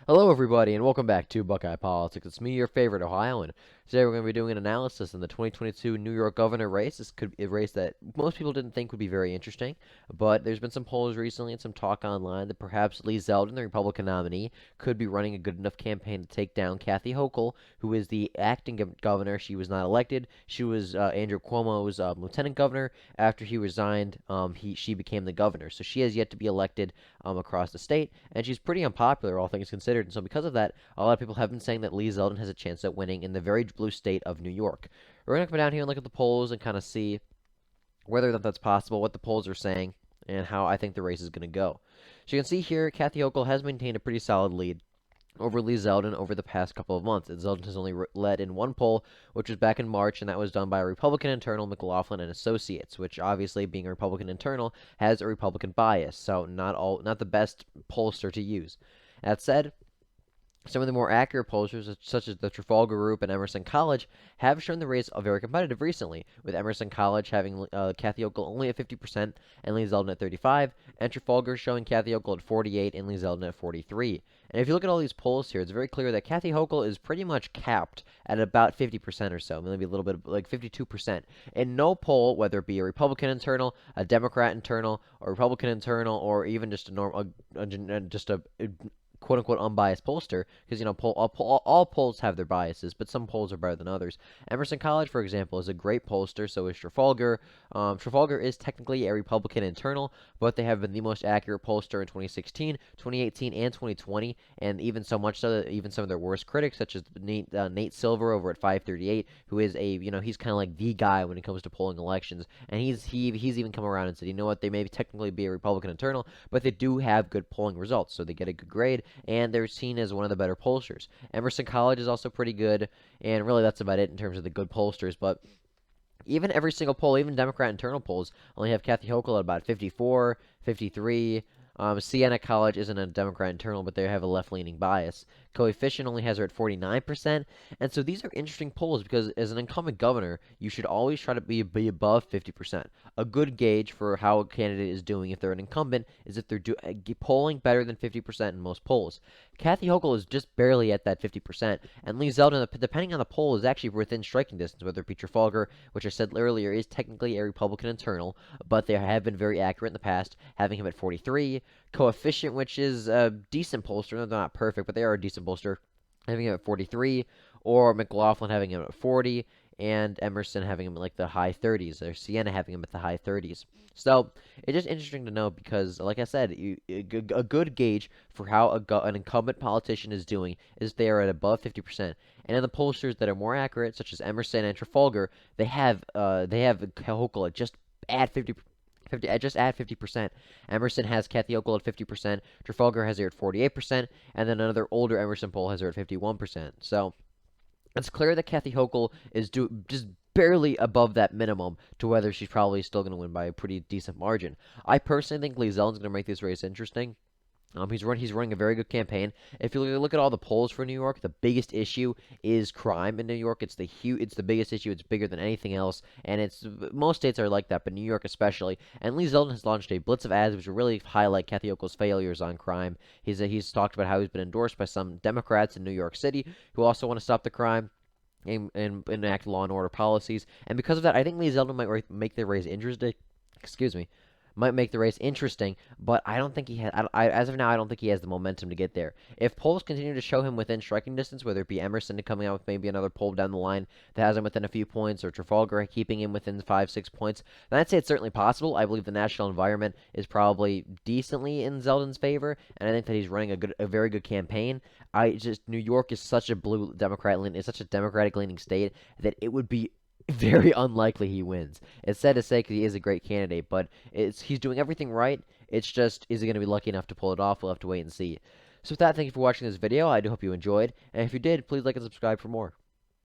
Hello, everybody, and welcome back to Buckeye Politics. It's me, your favorite Ohioan. Today, we're going to be doing an analysis in the 2022 New York governor race. This could be a race that most people didn't think would be very interesting, but there's been some polls recently and some talk online that perhaps Lee Zeldin, the Republican nominee, could be running a good enough campaign to take down Kathy Hochul, who is the acting governor. She was not elected. She was Andrew Cuomo's lieutenant governor. After he resigned, she became the governor. So she has yet to be elected across the state, and she's pretty unpopular, all things considered. And so, because of that, a lot of people have been saying that Lee Zeldin has a chance at winning in the very blue state of New York. We're going to come down here and look at the polls and kind of see whether that's possible, what the polls are saying, and how I think the race is going to go. So, you can see here, Kathy Hochul has maintained a pretty solid lead over Lee Zeldin over the past couple of months. And Zeldin has only led in one poll, which was back in March, and that was done by a Republican internal, McLaughlin and Associates, which obviously, being a Republican internal, has a Republican bias, so not the best pollster to use. That said, some of the more accurate pollsters, such as the Trafalgar Group and Emerson College, have shown the race very competitive recently, with Emerson College having Kathy Hochul only at 50% and Lee Zeldin at 35, and Trafalgar showing Kathy Hochul at 48 and Lee Zeldin at 43. And if you look at all these polls here, it's very clear that Kathy Hochul is pretty much capped at about 50% or so, maybe a little bit like 52%. In no poll, whether it be a Republican internal, a Democrat internal, or Republican internal, or even just a normal, just a quote-unquote unbiased pollster, because all polls have their biases, but some polls are better than others. Emerson College, for example, is a great pollster. So is Trafalgar. Trafalgar is technically a Republican internal, but they have been the most accurate pollster in 2016, 2018, and 2020, and even so much so that even some of their worst critics, such as Nate Silver over at 538, who is he's kind of like the guy when it comes to polling elections, and he's even come around and said, you know what, they may technically be a Republican internal, but they do have good polling results, so they get a good grade, and they're seen as one of the better pollsters. Emerson College is also pretty good, and really that's about it in terms of the good pollsters, but even every single poll, even Democrat internal polls, only have Kathy Hochul at about 54, 53. Siena College isn't a Democrat internal, but they have a left-leaning bias. Coefficient only has her at 49%. And so these are interesting polls because as an incumbent governor, you should always try to be above 50%. A good gauge for how a candidate is doing if they're an incumbent is if they're polling better than 50% in most polls. Kathy Hochul is just barely at that 50%, and Lee Zeldin, depending on the poll, is actually within striking distance, whether it be Trafalgar, which I said earlier is technically a Republican internal, but they have been very accurate in the past, having him at 43. Coefficient, which is a decent pollster, they're not perfect, but they are a decent pollster, having him at 43, or McLaughlin having him at 40, and Emerson having him at like the high 30s, or Siena having him at the high 30s. So it's just interesting to know because, like I said, a good gauge for how an incumbent politician is doing is they are at above 50%. And in the pollsters that are more accurate, such as Emerson and Trafalgar, they have Hochul at just at 50%. Emerson has Kathy Hochul at 50%. Trafalgar has her at 48%, and then another older Emerson poll has her at 51%. So it's clear that Kathy Hochul is just barely above that minimum to whether she's probably still going to win by a pretty decent margin. I personally think Lee Zeldin's going to make this race interesting. He's running a very good campaign. If you look at all the polls for New York, the biggest issue is crime in New York. It's the biggest issue. It's bigger than anything else, and most states are like that, but New York especially. And Lee Zeldin has launched a blitz of ads which will really highlight Kathy Hochul's failures on crime. He's talked about how he's been endorsed by some Democrats in New York City who also want to stop the crime and enact law and order policies. And because of that, I think Lee Zeldin might make the race interesting. Excuse me, might make the race interesting, but I don't think he has. As of now, I don't think he has the momentum to get there. If polls continue to show him within striking distance, whether it be Emerson coming out with maybe another poll down the line that has him within a few points, or Trafalgar keeping him within 5-6 points, then I'd say it's certainly possible. I believe the national environment is probably decently in Zeldin's favor, and I think that he's running a very good campaign. New York is such a blue Democrat, is such a Democratic leaning state that it would be very unlikely he wins. It's sad to say because he is a great candidate, but he's doing everything right. It's just, is he going to be lucky enough to pull it off? We'll have to wait and see. So with that, thank you for watching this video. I do hope you enjoyed, and if you did, please like and subscribe for more.